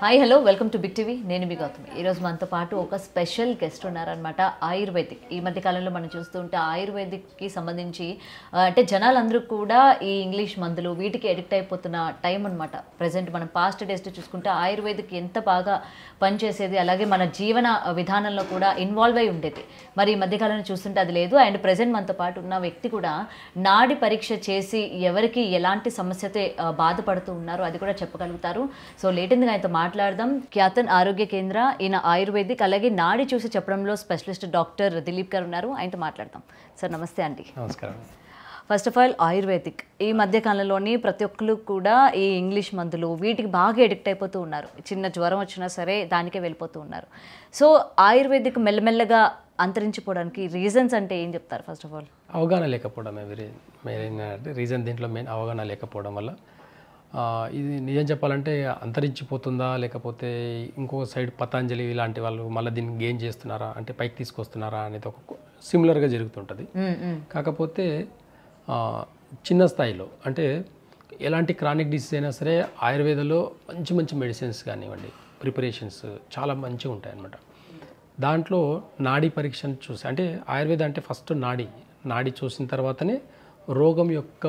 Hi hello welcome to big TV. నేను మీ గౌతమి. ఈరోజు మనతో పాటు ఒక స్పెషల్ గెస్ట్ ఉన్నారనమాట. ఆయుర్వేదిక్. ఈ మధ్య కాలంలో మనం చూస్తుంటే ఆయుర్వేదిక్కి సంబంధించి అంటే జనాలందరూ కూడా ఈ ఇంగ్లీష్ మందులు వీటికి అడిక్ట్ అయిపోతున్న టైం అనమాట. ప్రజెంట్ మనం పాస్ట్ డేస్ చూసుకుంటే ఆయుర్వేదిక్ ఎంత బాగా పనిచేసేది, అలాగే మన జీవన విధానంలో కూడా ఇన్వాల్వ్ అయి ఉండేది. మరి ఈ మధ్యకాలంలో చూస్తుంటే అది లేదు. అండ్ ప్రజెంట్ మనతో పాటు ఉన్న వ్యక్తి కూడా నాడి పరీక్ష చేసి ఎవరికి ఎలాంటి సమస్యతో బాధపడుతూ ఉన్నారో అది కూడా చెప్పగలుగుతారు. సో లేటెందుగా ఆయనతో మాట్లాడదాం. ఖ్యాతన్ ఆరోగ్య కేంద్ర, ఈయన ఆయుర్వేదిక్ అలాగే నాడి చూసి చెప్పడంలో స్పెషలిస్ట్ డాక్టర్ దిలీప్ గారు ఉన్నారు. ఆయనతో మాట్లాడదాం. సార్ నమస్తే అండి. నమస్కారం. ఫస్ట్ ఆఫ్ ఆల్ ఆయుర్వేదిక్ ఈ మధ్య కాలంలోని ప్రతి ఒక్కరు కూడా ఈ ఇంగ్లీష్ మందులు వీటికి బాగా ఎడిక్ట్ అయిపోతూ ఉన్నారు. చిన్న జ్వరం వచ్చినా సరే దానికే వెళ్ళిపోతూ ఉన్నారు. సో ఆయుర్వేదిక్ మెల్లమెల్లగా అంతరించిపోవడానికి రీజన్స్ అంటే ఏం చెప్తారు? ఫస్ట్ ఆఫ్ ఆల్ అవగాహన లేకపోవడమే మెయిన్ రీజన్. దీంట్లో మెయిన్ అవగాహన లేకపోవడం వల్ల ఇది నిజం చెప్పాలంటే అంతరించిపోతుందా, లేకపోతే ఇంకో సైడ్ పతాంజలి ఇలాంటి వాళ్ళు మళ్ళీ దీన్ని గెయిన్ చేస్తున్నారా, అంటే పైకి తీసుకొస్తున్నారా అనేది ఒక సిమిలర్గా జరుగుతుంటుంది. కాకపోతే చిన్న స్థాయిలో అంటే ఎలాంటి క్రానిక్ డిసీజ్ అయినా సరే ఆయుర్వేదంలో మంచి మంచి మెడిసిన్స్ కానివ్వండి, ప్రిపరేషన్స్ చాలా మంచిగా ఉంటాయి అన్నమాట. దాంట్లో నాడీ పరీక్షను చూసి, అంటే ఆయుర్వేదం అంటే ఫస్ట్ నాడి చూసిన తర్వాతనే రోగం యొక్క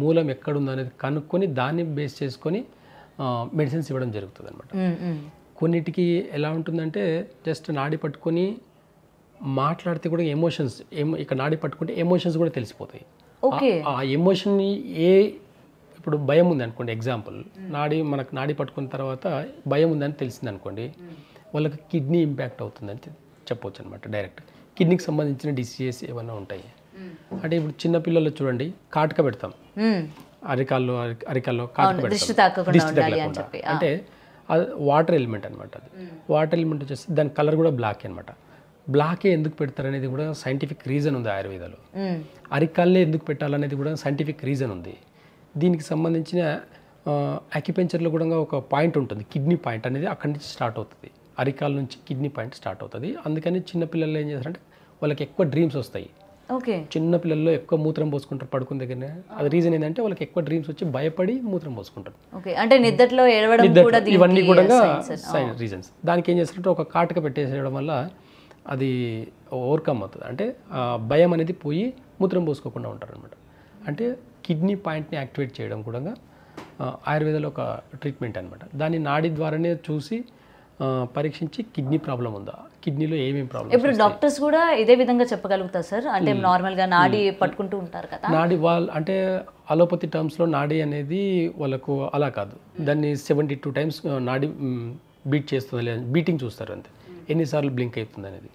మూలం ఎక్కడుందో అనేది కనుక్కొని దాన్ని బేస్ చేసుకొని మెడిసిన్స్ ఇవ్వడం జరుగుతుంది అనమాట. కొన్నిటికి ఎలా ఉంటుందంటే జస్ట్ నాడి పట్టుకొని మాట్లాడితే కూడా ఎమోషన్స్ ఇక్కడ నాడి పట్టుకుంటే ఎమోషన్స్ కూడా తెలిసిపోతాయి. ఆ ఎమోషన్ని ఇప్పుడు భయం ఉంది అనుకోండి, ఎగ్జాంపుల్ మనకు నాడి పట్టుకున్న తర్వాత భయం ఉందని తెలిసింది అనుకోండి, వాళ్ళకి కిడ్నీ ఇంపాక్ట్ అవుతుందని చెప్పవచ్చు అనమాట. డైరెక్ట్ కిడ్నీకి సంబంధించిన డిసీజెస్ ఏమైనా ఉంటాయి అంటే ఇప్పుడు చిన్నపిల్లలు చూడండి, కాటుక పెడతాం అరికాల్లో కాటుక పెడతాం, దిష్టి తగలకుండా. అంటే అది వాటర్ ఎలిమెంట్ అనమాట. అది వాటర్ ఎలిమెంట్ వచ్చేసి దాని కలర్ కూడా బ్లాక్ అనమాట. బ్లాకే ఎందుకు పెడతారు అనేది కూడా సైంటిఫిక్ రీజన్ ఉంది ఆయుర్వేదాలో. అరికాళ్ళే ఎందుకు పెట్టాలనేది కూడా సైంటిఫిక్ రీజన్ ఉంది. దీనికి సంబంధించిన అక్యుపెంచర్లో కూడా ఒక పాయింట్ ఉంటుంది, కిడ్నీ పాయింట్ అనేది అక్కడి నుంచి స్టార్ట్ అవుతుంది. అరికాల నుంచి కిడ్నీ పాయింట్ స్టార్ట్ అవుతుంది. అందుకని చిన్నపిల్లలు ఏం చేస్తారంటే వాళ్ళకి ఎక్కువ డ్రీమ్స్ వస్తాయి. చిన్న పిల్లల్లో ఎక్కువ మూత్రం పోసుకుంటారు పడుకున్న దగ్గరనే. అది రీజన్ ఏంటంటే వాళ్ళకి ఎక్కువ డ్రీమ్స్ వచ్చి భయపడి మూత్రం పోసుకుంటారు. ఇవన్నీ కూడా రీజన్స్. దానికి ఏం చేస్తారంటే ఒక కాటుక పెట్టేసేయడం వల్ల అది ఓవర్కమ్ అవుతుంది. అంటే భయం అనేది పోయి మూత్రం పోసుకోకుండా ఉంటారు అనమాట. అంటే కిడ్నీ పాయింట్ని యాక్టివేట్ చేయడం కూడా ఆయుర్వేదంలో ఒక ట్రీట్మెంట్ అనమాట. దాన్ని నాడి ద్వారానే చూసి పరీక్షించి కిడ్నీ ప్రాబ్లం ఉందా, కిడ్నీలో ఏమేమి ప్రాబ్లం. ఇప్పుడు డాక్టర్స్ కూడా ఇదే విధంగా చెప్పగలుగుతారు సార్? అంటే నార్మల్గా నాడి పట్టుకుంటూ ఉంటారు కదా, నాడి అంటే అలోపతి టర్మ్స్లో నాడి అనేది వాళ్ళకు అలా కాదు. దాన్ని 72 times నాడి బీట్ చేస్తుంది లేదా బీటింగ్ చూస్తారు అంతే, ఎన్నిసార్లు బ్లింక్ అవుతుంది అనేది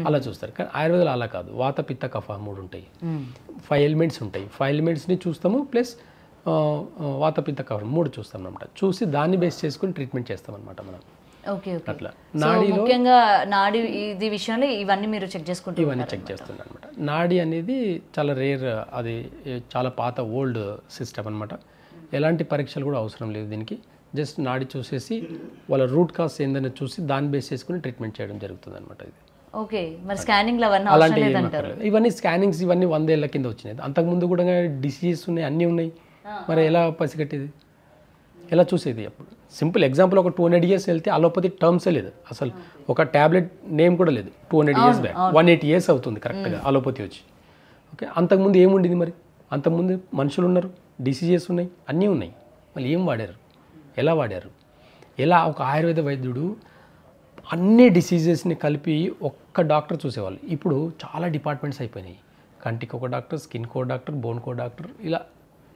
అలా చూస్తారు. కానీ ఆయుర్వేదాలు అలా కాదు. వాత పిత్త కఫ 3 ఉంటాయి, 5 ఎలిమెంట్స్ ఉంటాయి. 5 ఎలిమెంట్స్ని చూస్తాము, ప్లస్ వాత పిత్త కఫ 3 చూస్తాం అనమాట. చూసి దాన్ని బేస్ చేసుకుని ట్రీట్మెంట్ చేస్తాం అనమాట మనం. అట్లా ముఖ్యంగా నాడి ఇది విషయంలో ఇవన్నీ మీరు చెక్ చేసుకుంటారు? ఇవన్నీ చెక్ చేస్తున్నాను అనమాట. నాడి అనేది చాలా రేర్, అది చాలా పాత ఓల్డ్ సిస్టమ్ అనమాట. ఎలాంటి పరీక్షలు కూడా అవసరం లేదు దీనికి. జస్ట్ నాడి చూసేసి వాళ్ళ రూట్ కాజ్ ఏందని చూసి దాన్ని బేస్ చేసుకుని ట్రీట్మెంట్ చేయడం జరుగుతుంది అనమాట. ఇది అలాంటి ఇవన్నీ స్కానింగ్స్ ఇవన్నీ 100 ఏళ్ల కింద వచ్చినాయి. అంతకుముందు కూడా డిసీజెస్ ఉన్నాయి, అన్నీ ఉన్నాయి. మరి ఎలా పసిగట్టేది, ఎలా చూసేది? అప్పుడు సింపుల్ ఎగ్జాంపుల్, ఒక 200 years వెళ్తే అలోపతి టర్మ్సే లేదు అసలు, ఒక ట్యాబ్లెట్ నేమ్ కూడా లేదు. 200 years బ్యాక్ 180 years అవుతుంది కరెక్ట్గా అలోపతి వచ్చి. ఓకే, అంతకుముందు ఏముండింది మరి? అంతకుముందు మనుషులు ఉన్నారు, డిసీజెస్ ఉన్నాయి, అన్నీ ఉన్నాయి. మళ్ళీ ఏం వాడారు, ఎలా వాడారు? ఎలా ఒక ఆయుర్వేద వైద్యుడు అన్ని డిసీజెస్ని కలిపి ఒక్క డాక్టర్ చూసేవాళ్ళు. ఇప్పుడు చాలా డిపార్ట్మెంట్స్ అయిపోయినాయి. కంటికి ఒక డాక్టర్, స్కిన్ కో డాక్టర్, బోన్ కో డాక్టర్, ఇలా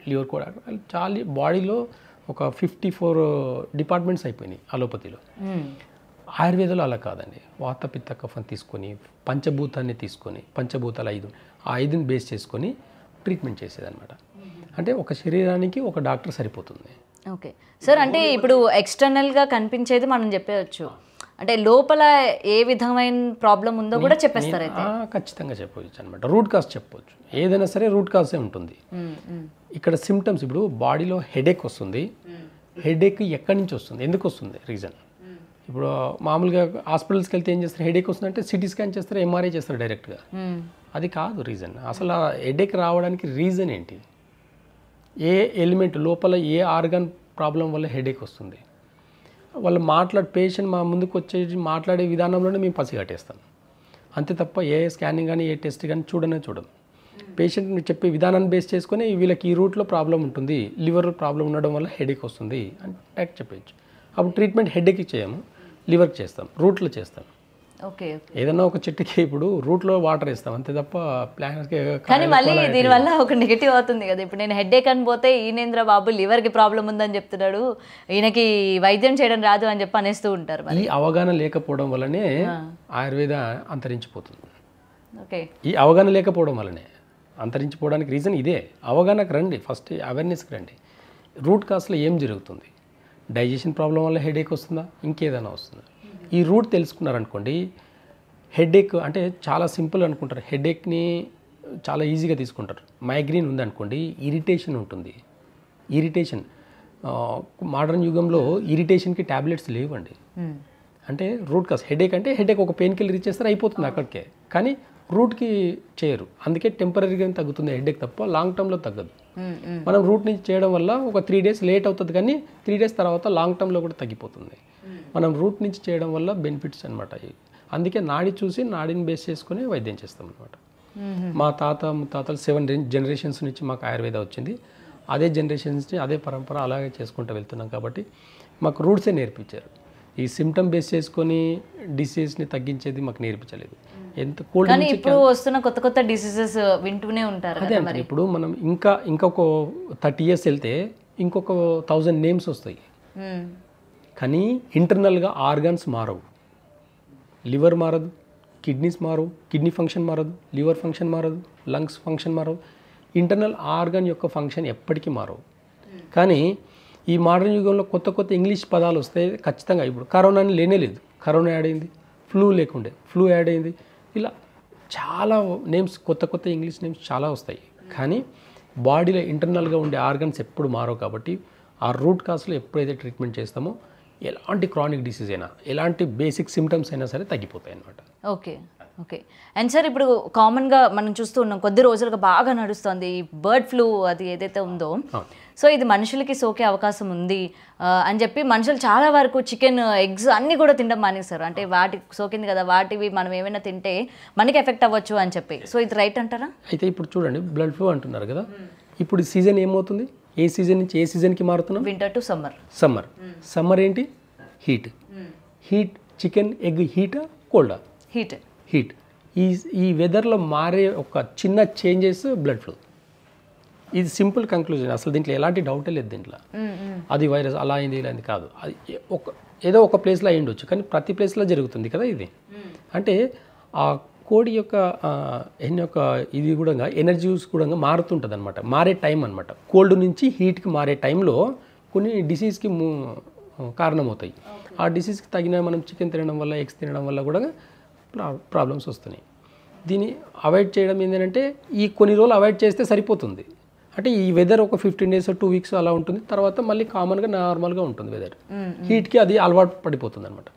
లివర్ కో డాక్టర్, చాలా బాడీలో ఒక 54 డిపార్ట్మెంట్స్ అయిపోయినాయి అలోపతిలో. ఆయుర్వేదంలో అలా కాదండి. వాత పిత్త కఫం తీసుకొని పంచభూతాన్ని తీసుకొని, పంచభూతాలు 5, ఆ 5ని బేస్ చేసుకొని ట్రీట్మెంట్ చేసేదన్నమాట. అంటే ఒక శరీరానికి ఒక డాక్టర్ సరిపోతుంది. ఓకే సార్, అంటే ఇప్పుడు ఎక్స్టర్నల్గా కనిపించేది మనం చెప్పవచ్చు, అంటే లోపల ఏ విధమైన ప్రాబ్లం ఉందో కూడా చెప్పేస్తారు అయితే? ఖచ్చితంగా చెప్పవచ్చు అనమాట. రూట్ కాజ్ చెప్పవచ్చు. ఏదైనా సరే రూట్ కాజే ఉంటుంది. ఇక్కడ సిమ్టమ్స్, ఇప్పుడు బాడీలో హెడేక్ వస్తుంది. హెడేక్ ఎక్కడి నుంచి వస్తుంది, ఎందుకు వస్తుంది, రీజన్. ఇప్పుడు మామూలుగా హాస్పిటల్స్కి వెళ్తే ఏం చేస్తారు, హెడేక్ వస్తుందంటే సిటీ స్కాన్ చేస్తారు, ఎంఆర్ఐ చేస్తారు డైరెక్ట్గా. అది కాదు రీజన్. అసలు ఆ హెడేక్ రావడానికి రీజన్ ఏంటి, ఏ ఎలిమెంట్ లోపల ఏ ఆర్గాన్ ప్రాబ్లం వల్ల హెడేక్ వస్తుంది. వాళ్ళు పేషెంట్ మా ముందుకు వచ్చేసి మాట్లాడే విధానంలోనే మేము పసిగట్టేస్తాం. అంతే తప్ప ఏ స్కానింగ్ కానీ ఏ టెస్ట్ కానీ చూడం. పేషెంట్ని చెప్పే విధానాన్ని బేస్ చేసుకొని వీళ్ళకి ఈ రూట్లో ప్రాబ్లం ఉంటుంది, లివర్ ప్రాబ్లం ఉండడం వల్ల హెడేక్ వస్తుంది అని డైరెక్ట్ చెప్పచ్చు. అప్పుడు ట్రీట్మెంట్ హెడేక్కి చేయము, లివర్కి చేస్తాం, రూట్లో చేస్తాం. ఓకే. ఏదన్నా ఒక చెట్టుకి ఇప్పుడు రూట్లో వాటర్ వేస్తాం అంతే తప్ప ప్లాంట్కి. కానీ మళ్ళీ దీనివల్ల ఒక నెగిటివ్ అవుతుంది కదా. ఇప్పుడు నేను హెడేక్ అని పోతే ఈనేంద్ర బాబు లివర్కి ప్రాబ్లం ఉందని చెప్తున్నాడు, ఈయనకి వైద్యం చేయడం రాదు అని చెప్పి అనేస్తూ ఉంటారు. ఈ అవగాహన లేకపోవడం వల్లనే ఆయుర్వేద అంతరించిపోతుంది. ఓకే. ఈ అవగాహన లేకపోవడం వల్లనే అంతరించిపోవడానికి రీజన్ ఇదే. అవగాహనకు రండి, ఫస్ట్ అవేర్నెస్కి రండి. రూట్ కాస్లో ఏం జరుగుతుంది, డైజెషన్ ప్రాబ్లం వల్ల హెడేక్ వస్తుందా, ఇంకేదైనా వస్తుందా, ఈ రూట్ తెలుసుకున్నారనుకోండి. హెడేక్ అంటే చాలా సింపుల్ అనుకుంటారు, హెడేక్ని చాలా ఈజీగా తీసుకుంటారు. మైగ్రేన్ ఉందనుకోండి, ఇరిటేషన్ ఉంటుంది. ఇరిటేషన్ మోడర్న్ యుగంలో ఇరిటేషన్కి ట్యాబ్లెట్స్ లేవండి. అంటే రూట్ కాస్ హెడేక్ అంటే హెడేక్ ఒక పెయిన్ కిల్లర్ ఇచ్చేస్తారు అయిపోతుంది అక్కడికే, కానీ రూట్కి చేయరు. అందుకే టెంపరీగా తగ్గుతుంది హెడేక్ తప్ప లాంగ్ టర్మ్లో తగ్గదు. మనం రూట్ నుంచి చేయడం వల్ల ఒక 3 days లేట్ అవుతుంది, కానీ 3 days తర్వాత లాంగ్ టర్మ్లో కూడా తగ్గిపోతుంది. మనం రూట్ నుంచి చేయడం వల్ల బెనిఫిట్స్ అనమాట. అందుకే నాడి చూసి నాడిని బేస్ చేసుకుని వైద్యం చేస్తాం అనమాట. మా ముత్తాతలు 7 generations నుంచి మాకు ఆయుర్వేద వచ్చింది. అదే జనరేషన్స్ నుంచి అదే పరంపర అలాగే చేసుకుంటూ వెళ్తున్నాం కాబట్టి మాకు రూట్సే నేర్పించారు. ఈ సిమ్టమ్ బేస్ చేసుకొని డిసీజ్ని తగ్గించేది మాకు నేర్పించలేదు. ఎంత కోల్డ్ కానీ ఇప్పుడు వస్తున్న కొత్త డిసీజెస్ వింటూనే ఉంటారు. అదే అంటే ఇప్పుడు మనం ఇంకొక 30 years వెళ్తే ఇంకొక 1000 నేమ్స్ వస్తాయి. కానీ ఇంటర్నల్గా ఆర్గాన్స్ మారవు. లివర్ మారదు, కిడ్నీస్ మారవు, కిడ్నీ ఫంక్షన్ మారదు, లివర్ ఫంక్షన్ మారదు, లంగ్స్ ఫంక్షన్ మారవు. ఇంటర్నల్ ఆర్గాన్ యొక్క ఫంక్షన్ ఎప్పటికీ మారవు. కానీ ఈ మోడర్న్ యుగంలో కొత్త ఇంగ్లీష్ పదాలు వస్తే ఖచ్చితంగా. ఇప్పుడు కరోనా అని లేనే లేదు, కరోనా యాడ్ అయింది. ఫ్లూ లేకుండే ఫ్లూ యాడ్ అయింది. ఇలా చాలా నేమ్స్ కొత్త ఇంగ్లీష్ నేమ్స్ చాలా వస్తాయి. కానీ బాడీలో ఇంటర్నల్గా ఉండే ఆర్గన్స్ ఎప్పుడు మారవు. కాబట్టి ఆ రూట్ కాస్లో ఎప్పుడైతే ట్రీట్మెంట్ చేస్తామో ఎలాంటి క్రానిక్ డిసీజ్ అయినా, ఎలాంటి బేసిక్ సిమ్టమ్స్ అయినా సరే తగ్గిపోతాయి అన్నమాట. ఓకే. అండ్ సార్, ఇప్పుడు కామన్గా మనం చూస్తూ ఉన్నాం, కొద్ది రోజులుగా బాగా నడుస్తుంది ఈ బర్డ్ ఫ్లూ, అది ఏదైతే ఉందో. సో ఇది మనుషులకి సోకే అవకాశం ఉంది అని చెప్పి మనుషులు చాలా వరకు చికెన్, ఎగ్స్ అన్నీ కూడా తినడం మానేస్తారు. అంటే వాటికి సోకింది కదా, వాటివి మనం ఏమైనా తింటే మనకి ఎఫెక్ట్ అవ్వచ్చు అని చెప్పి. సో ఇది రైట్ అంటారా? అయితే ఇప్పుడు చూడండి, బ్లడ్ ఫ్లూ అంటున్నారు కదా, ఇప్పుడు సీజన్ ఏమవుతుంది, ఏ సీజన్ నుంచి ఏ సీజన్కి మారుతున్నాం? Winter to summer. సమ్మర్ ఏంటి? హీట్. చికెన్, ఎగ్ హీటా కోల్డా? హీట్. ఈ వెదర్లో మారే ఒక చిన్న చేంజెస్ బ్లడ్ ఫ్లూ. ఇది సింపుల్ కంక్లూజన్, అసలు దీంట్లో ఎలాంటి డౌటే లేదు. దీంట్లో అది వైరస్ అలా అయింది ఇలా అయింది కాదు. అది ఏదో ఒక ప్లేస్లో అయి ఉండొచ్చు, కానీ ప్రతి ప్లేస్లో జరుగుతుంది కదా ఇది. అంటే ఆ కోడి యొక్క ఇది కూడా ఎనర్జీస్ కూడా మారుతుంటుంది అనమాట, మారే టైం అనమాట. కోల్డ్ నుంచి హీట్కి మారే టైంలో కొన్ని డిసీజ్కి కారణమవుతాయి. ఆ డిసీజ్కి తగిన మనం చికెన్ తినడం వల్ల, ఎగ్స్ తినడం వల్ల కూడా ప్రాబ్లమ్స్ వస్తున్నాయి. దీన్ని అవాయిడ్ చేయడం ఏంటంటే, ఈ కొన్ని రోజులు అవాయిడ్ చేస్తే సరిపోతుంది. అంటే ఈ వెదర్ ఒక 15 days 2 weeks అలా ఉంటుంది, తర్వాత మళ్ళీ కామన్గా నార్మల్గా ఉంటుంది వెదర్. హీట్కి అది అలవాటు పడిపోతుంది అనమాట.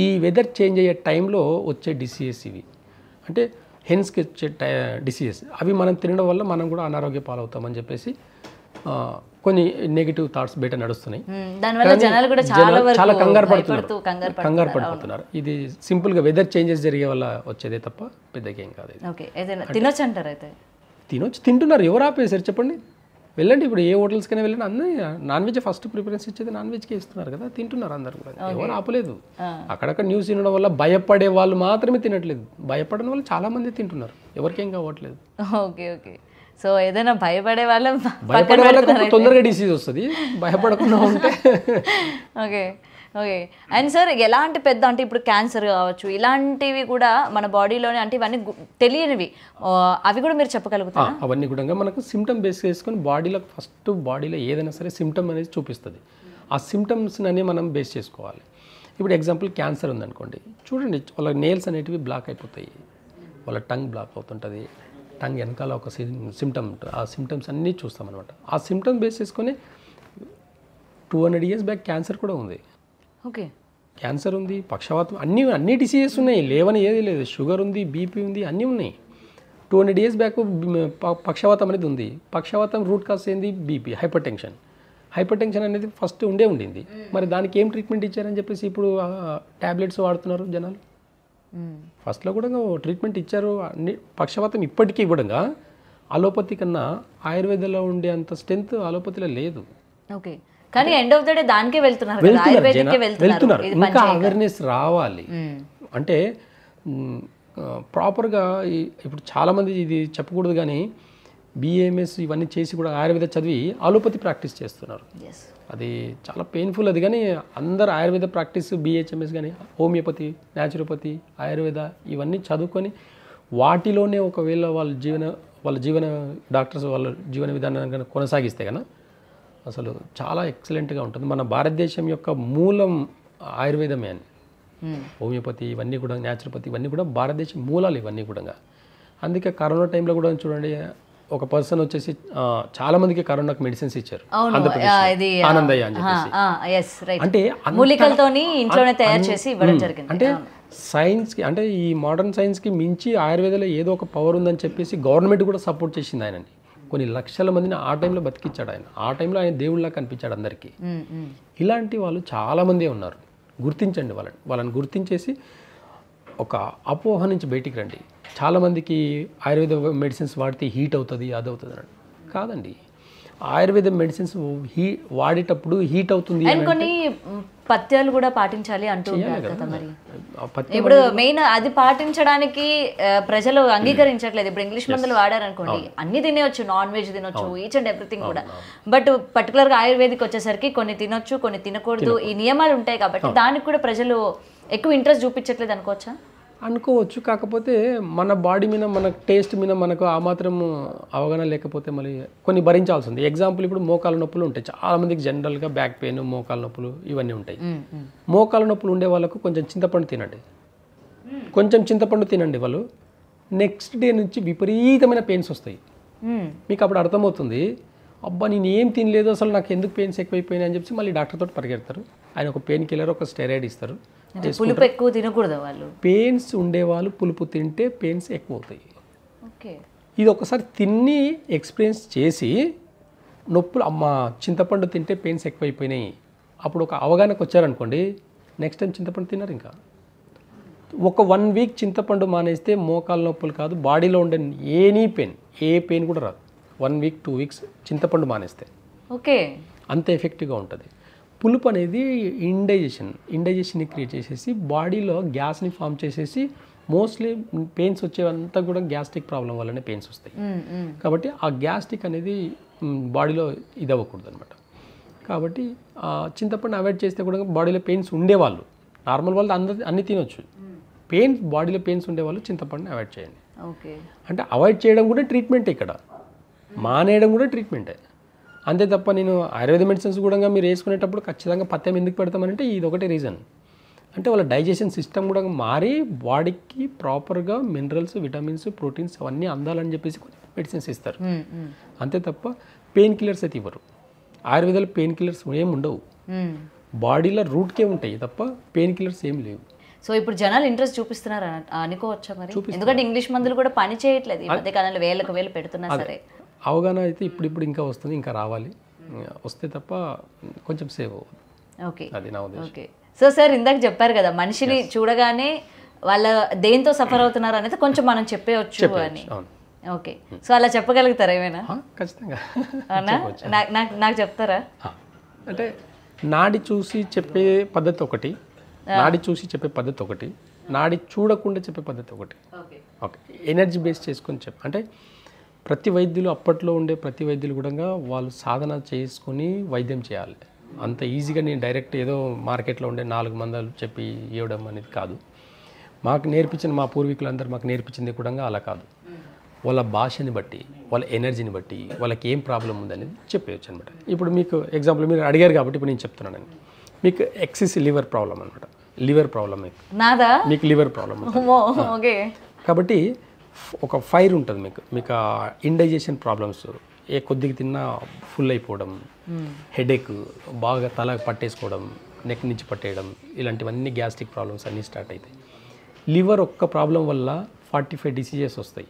ఈ వెదర్ చేంజ్ అయ్యే టైంలో వచ్చే డిసీజెస్ ఇవి, అంటే హెన్స్కి వచ్చే డిసీజెస్ అవి మనం తినడం వల్ల మనం కూడా అనారోగ్య పాలవుతామని చెప్పేసి కొన్ని నెగిటివ్ థాట్స్ బయట నడుస్తున్నాయి. చాలా కంగారు పడిపోతున్నారు. ఇది సింపుల్గా వెదర్ చేంజెస్ జరిగే వల్ల వచ్చేదే తప్ప పెద్దగా ఏం కాదు. తినొచ్చు అంటారు? అయితే తింటున్నారు. ఎవరు ఆపేశారు చెప్పండి? వెళ్ళండి, ఇప్పుడు ఏ హోటల్స్కైనా వెళ్ళండి, అందరూ నాన్ వెజ్ ఫస్ట్ ప్రిఫరెన్స్ ఇచ్చేది నాన్ వెజ్కి ఇస్తున్నారు కదా, తింటున్నారు అందరు కూడా, ఎవరు ఆపలేదు. అక్కడక్కడ న్యూస్ తినడం వల్ల భయపడే వాళ్ళు మాత్రమే తినట్లేదు, భయపడని వాళ్ళు చాలా మంది తింటున్నారు, ఎవరికేం కావట్లేదు. ఓకే. సో ఏదైనా భయపడే వాళ్ళకు తొందరగా డిసీజ్ వస్తుంది, భయపడకుండా ఉంటే. ఓకే. అండ్ సార్, ఎలాంటి పెద్ద అంటే ఇప్పుడు క్యాన్సర్ కావచ్చు, ఇలాంటివి కూడా మన బాడీలోనే, అంటే ఇవన్నీ తెలియనివి, అవి కూడా మీరు చెప్పగలుగుతారా? అవన్నీ కూడా మనకు సిమ్టమ్ బేస్ చేసుకొని బాడీలో ఏదైనా సరే సిమ్టమ్ అనేది చూపిస్తుంది. ఆ సిమ్టమ్స్ని మనం బేస్ చేసుకోవాలి. ఇప్పుడు ఎగ్జాంపుల్ క్యాన్సర్ ఉందనుకోండి, చూడండి వాళ్ళ నెయిల్స్ అనేటివి బ్లాక్ అయిపోతాయి, వాళ్ళ టంగ్ బ్లాక్ అవుతుంటుంది, టంగ్ వెనకాల ఒక సిమ్టమ్ ఉంటుంది. ఆ సిమ్టమ్స్ అన్నీ చూస్తామన్నమాట. ఆ సిమ్టమ్ బేస్ చేసుకొని 200 years బ్యాక్ క్యాన్సర్ కూడా ఉంది. ఓకే. క్యాన్సర్ ఉంది, పక్షవాతం, అన్ని డిసీజెస్ ఉన్నాయి, లేవని ఏది లేదు. షుగర్ ఉంది, బీపీ ఉంది, అన్నీ ఉన్నాయి. 200 years బ్యాక్ పక్షవాతం అనేది ఉంది. పక్షవాతం రూట్ కాజ్ ఏంది? BP, hyper tension. Hyper tension అనేది ఫస్ట్ ఉండింది. మరి దానికి ఏం ట్రీట్మెంట్ ఇచ్చారని చెప్పేసి ఇప్పుడు ట్యాబ్లెట్స్ వాడుతున్నారు జనాలు. ఫస్ట్లో కూడా ట్రీట్మెంట్ ఇచ్చారు. అన్ని పక్షవాతం ఇప్పటికీ కూడా అలోపతి కన్నా ఆయుర్వేదంలో ఉండే అంత స్ట్రెంత్ అలోపతిలో లేదు. ఓకే, కానీ ఎండ్ ఆఫ్ ద డే దానికే వెళ్తున్నారు కదా, ఆయుర్వేదిక్కే వెళ్తున్నారు. ఇంకా అవేర్నెస్ రావాలి. అంటే ప్రాపర్గా ఇప్పుడు చాలామంది ఇది చెప్పకూడదు కానీ బిఏఎంఎస్ ఇవన్నీ చేసి కూడా ఆయుర్వేద చదివి అలోపతి ప్రాక్టీస్ చేస్తున్నారు. అది చాలా పెయిన్ఫుల్. అది కానీ అందరు ఆయుర్వేద ప్రాక్టీస్ బిహెచ్ఎంఎస్ కానీ హోమియోపతి, న్యాచురోపతి, ఆయుర్వేద ఇవన్నీ చదువుకొని వాటిలోనే ఒకవేళ వాళ్ళ జీవన డాక్టర్స్ వాళ్ళ జీవన విధానాన్ని కనుక కొనసాగిస్తే కనుక అసలు చాలా ఎక్సలెంట్గా ఉంటుంది. మన భారతదేశం యొక్క మూలం ఆయుర్వేదమే అని. హోమియోపతి ఇవన్నీ కూడా, న్యాచురోపతి ఇవన్నీ కూడా భారతదేశం మూలాలు ఇవన్నీ కూడా. అందుకే కరోనా టైంలో కూడా చూడండి, ఒక పర్సన్ వచ్చేసి చాలా మందికి కరోనాకి మెడిసిన్స్ ఇచ్చారు ఆనందయ్య అని చెప్పేసి. అంటే మూలికలతోని ఇంట్లోనే తయారు చేసి ఇవ్వడం జరిగింది. అంటే సైన్స్కి, అంటే ఈ మోడర్న్ సైన్స్కి మించి ఆయుర్వేదంలో ఏదో ఒక పవర్ ఉందని చెప్పేసి గవర్నమెంట్ కూడా సపోర్ట్ చేసింది ఆయనని. కొన్ని లక్షల మందిని ఆ టైంలో బతికిచ్చాడు ఆయన. ఆ టైంలో ఆయన దేవుళ్ళగా కనిపించాడు అందరికీ. ఇలాంటి వాళ్ళు చాలామంది ఉన్నారు. గుర్తించండి వాళ్ళని గుర్తించేసి ఒక అపోహ నుంచి బయటికి రండి. చాలామందికి ఆయుర్వేద మెడిసిన్స్ వాడితే హీట్ అవుతుంది, అది అవుతుంది అని. కాదండి, ఆయుర్వేద మెడిసిన్స్ వాడేటప్పుడు హీట్ అవుతుంది. కొన్ని పథ్యాలు కూడా పాటించాలి అంటూ ఉంటారు కదా. మరి ఇప్పుడు మెయిన్ అది పాటించడానికి ప్రజలు అంగీకరించట్లేదు. ఇప్పుడు ఇంగ్లీష్ మందులు వాడారనుకోండి, అన్ని తినేయచ్చు, నాన్ వెజ్ తినొచ్చు, ఈచ్ అండ్ ఎవ్రీథింగ్ కూడా. బట్ పర్టికులర్గా ఆయుర్వేదిక్ వచ్చేసరికి కొన్ని తినొచ్చు, కొన్ని తినకూడదు, ఈ నియమాలు ఉంటాయి కాబట్టి దానికి కూడా ప్రజలు ఎక్కువ ఇంట్రెస్ట్ చూపించట్లేదు అనుకోవచ్చు. కాకపోతే మన బాడీ మీద, మన టేస్ట్ మీద మనకు ఆ మాత్రం అవగాహన లేకపోతే మళ్ళీ కొన్ని భరించాల్సి ఉంది. ఎగ్జాంపుల్, ఇప్పుడు మోకాల నొప్పులు ఉంటాయి చాలామందికి. జనరల్గా బ్యాక్ పెయిన్, మోకాల నొప్పులు ఇవన్నీ ఉంటాయి. మోకాల నొప్పులు ఉండే వాళ్ళకు కొంచెం చింతపండు తినండి, వాళ్ళు నెక్స్ట్ డే నుంచి విపరీతమైన పెయిన్స్ వస్తాయి. మీకు అప్పుడు అర్థమవుతుంది, అబ్బా నేను ఏం తినలేదు, అసలు నాకు ఎందుకు పెయిన్స్ ఎక్కువైపోయినాయి అని చెప్పి మళ్ళీ డాక్టర్ తోటి పరిగెడతారు. ఆయన ఒక పెయిన్ కిల్లర్, ఒక స్టెరాయిడ్ ఇస్తారు. పులుపు ఎక్కువ తినకూడదు వాళ్ళు. పెయిన్స్ ఉండేవాళ్ళు పులుపు తింటే పెయిన్స్ ఎక్కువ అవుతాయి. ఇది ఒకసారి తిని ఎక్స్పీరియన్స్ చేసి నొప్పులు, అమ్మ చింతపండు తింటే పెయిన్స్ ఎక్కువైపోయినాయి, అప్పుడు ఒక అవగాహనకు వచ్చారనుకోండి, నెక్స్ట్ టైం చింతపండు తిన్నారు. ఇంకా ఒక 1 వీక్ చింతపండు మానేస్తే మోకాల నొప్పులు కాదు, బాడీలో ఉండే ఏ పెయిన్ కూడా రాదు. 1 వీక్ 2 వీక్స్ చింతపండు మానేస్తే అంత ఎఫెక్టివ్గా ఉంటుంది. పులుపు అనేది ఇండైజెషన్ని క్రియేట్ చేసేసి బాడీలో గ్యాస్ని ఫామ్ చేసేసి మోస్ట్లీ పెయిన్స్ వచ్చేవంతా కూడా గ్యాస్ట్రిక్ ప్రాబ్లం వల్లనే పెయిన్స్ వస్తాయి. కాబట్టి ఆ గ్యాస్ట్రిక్ అనేది బాడీలో ఇది అవ్వకూడదు అనమాట. కాబట్టి చింతపండు అవాయిడ్ చేస్తే కూడా బాడీలో పెయిన్స్ ఉండేవాళ్ళు, నార్మల్ వాళ్ళు అన్ని తినొచ్చు. బాడీలో పెయిన్స్ ఉండేవాళ్ళు చింతపండుని అవాయిడ్ చేయండి. అంటే అవాయిడ్ చేయడం కూడా ట్రీట్మెంటే, ఇక్కడ మానేయడం కూడా ట్రీట్మెంటే. అంతే తప్ప నేను ఆయుర్వేద మెడిసిన్స్ కూడా మీరు వేసుకునేటప్పుడు ఖచ్చితంగా పథ్యం ఎందుకు పెడతామనంటే ఇది ఒకటే రీజన్. అంటే వాళ్ళ డైజెషన్ సిస్టమ్ కూడా మారి బాడీకి ప్రాపర్గా మినరల్స్, విటమిన్స్, ప్రోటీన్స్ అవన్నీ అందాలని చెప్పేసి కొన్ని మెడిసిన్స్ ఇస్తారు. అంతే తప్ప పెయిన్ కిల్లర్స్ అయితే ఇవ్వరు. ఆయుర్వేదాలో పెయిన్ కిల్లర్స్ ఏమి ఉండవు, బాడీలో రూట్కే ఉంటాయి తప్ప పెయిన్ కిల్లర్స్ ఏం లేవు. సో ఇప్పుడు జనాలు ఇంట్రెస్ట్ చూపిస్తున్నారు అనుకోవచ్చా మరి? ఎందుకంటే ఇంగ్లీష్ మందులు కూడా పని చేయట్లేదు ఈ మధ్య కాలంలో, వేలు పెడుతున్నా సరే. అవగాహన అయితే ఇప్పుడు ఇంకా వస్తుంది, ఇంకా రావాలి. వస్తే తప్ప కొంచెం సేవ్ అవుతుంది. అది నా ఉద్దేశం. ఓకే. సో సార్, ఇందాక చెప్పారు కదా, మనిషిని చూడగానే వాళ్ళ దేంతో సఫర్ అవుతున్నారు అనేది కొంచెం మనం చెప్పేయచ్చు అని. ఓకే, సో అలా చెప్పగలుగుతారా ఏమైనా? ఖచ్చితంగా. నాకు చెప్తారా? అంటే నాడి చూసి చెప్పే పద్ధతి ఒకటి, నాడి చూడకుండా చెప్పే పద్ధతి ఒకటి. ఓకే, ఎనర్జీ బేస్ చేసుకొని అంటే ప్రతి వైద్యులు, అప్పట్లో ఉండే ప్రతి వైద్యులు కూడా వాళ్ళు సాధన చేసుకొని వైద్యం చేయాలి. అంత ఈజీగా నేను డైరెక్ట్ ఏదో మార్కెట్లో ఉండే 4 మందులు చెప్పి ఇవ్వడం అనేది కాదు. మా పూర్వీకులందరూ మాకు నేర్పించింది కూడా అలా కాదు. వాళ్ళ భాషని బట్టి, వాళ్ళ ఎనర్జీని బట్టి, వాళ్ళకి ఏం ప్రాబ్లం ఉందనేది చెప్పేయచ్చు అనమాట. ఇప్పుడు మీకు ఎగ్జాంపుల్ మీరు అడిగారు కాబట్టి ఇప్పుడు నేను చెప్తున్నానండి. మీకు ఎక్సెస్ లివర్ ప్రాబ్లం అనమాట. మీకు లివర్ ప్రాబ్లం. కాబట్టి ఒక ఫైర్ ఉంటుంది మీకు ఇండైజెషన్ ప్రాబ్లమ్స్, కొద్దిగా తిన్నా ఫుల్ అయిపోవడం, హెడేక్, బాగా తల పట్టేసుకోవడం, నెక్ నుంచి పట్టేయడం, ఇలాంటివన్నీ గ్యాస్ట్రిక్ ప్రాబ్లమ్స్ అన్నీ స్టార్ట్ అవుతాయి. లివర్ ఒక్క ప్రాబ్లం వల్ల 45 డిసీజెస్ వస్తాయి.